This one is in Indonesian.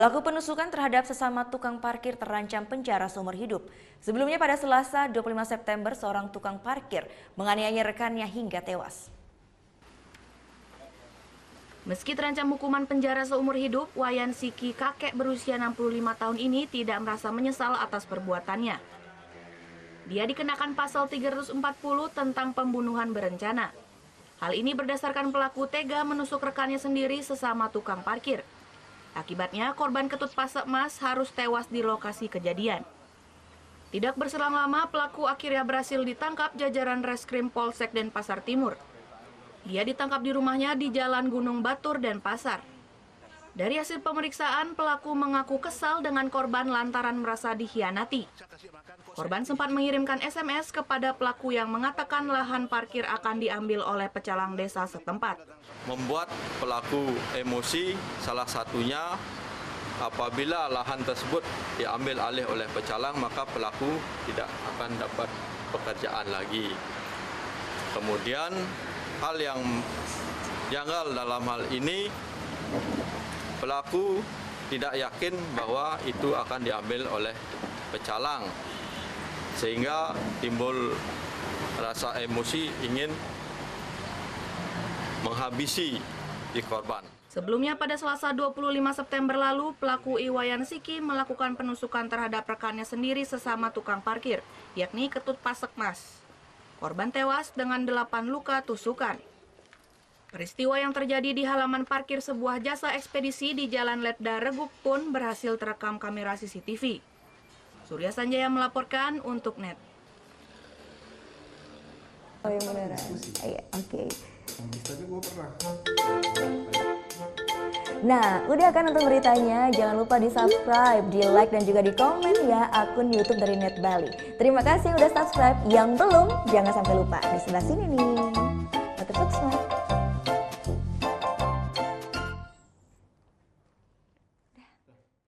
Pelaku penusukan terhadap sesama tukang parkir terancam penjara seumur hidup. Sebelumnya pada Selasa 25 September, seorang tukang parkir menganiaya rekannya hingga tewas. Meski terancam hukuman penjara seumur hidup, Wayan Siki, kakek berusia 65 tahun ini tidak merasa menyesal atas perbuatannya. Dia dikenakan pasal 340 tentang pembunuhan berencana. Hal ini berdasarkan pelaku tega menusuk rekannya sendiri sesama tukang parkir. Akibatnya, korban ketut Pasekmas harus tewas di lokasi kejadian. Tidak berselang lama, pelaku akhirnya berhasil ditangkap jajaran Reskrim Polsek Denpasar Timur. Dia ditangkap di rumahnya di Jalan Gunung Batur, Denpasar. Dari hasil pemeriksaan, pelaku mengaku kesal dengan korban lantaran merasa dikhianati. Korban sempat mengirimkan SMS kepada pelaku yang mengatakan lahan parkir akan diambil oleh pecalang desa setempat. Membuat pelaku emosi, salah satunya apabila lahan tersebut diambil alih oleh pecalang, maka pelaku tidak akan dapat pekerjaan lagi. Kemudian hal yang janggal dalam hal ini, pelaku tidak yakin bahwa itu akan diambil oleh pecalang, sehingga timbul rasa emosi ingin menghabisi di korban. Sebelumnya pada Selasa 25 September lalu, pelaku Wayan Siki melakukan penusukan terhadap rekannya sendiri sesama tukang parkir, yakni Ketut Pasekmas. Korban tewas dengan 8 luka tusukan. Peristiwa yang terjadi di halaman parkir sebuah jasa ekspedisi di Jalan Letda Reguk pun berhasil terekam kamera CCTV. Surya Sanjaya melaporkan untuk NET. Oh yang beneran? Iya, oke. Nah, udah kan untuk beritanya? Jangan lupa di subscribe, di like, dan juga di komen ya akun YouTube dari Net Bali. Terima kasih udah subscribe. Yang belum, jangan sampai lupa. Di sebelah sini nih. Subscribe.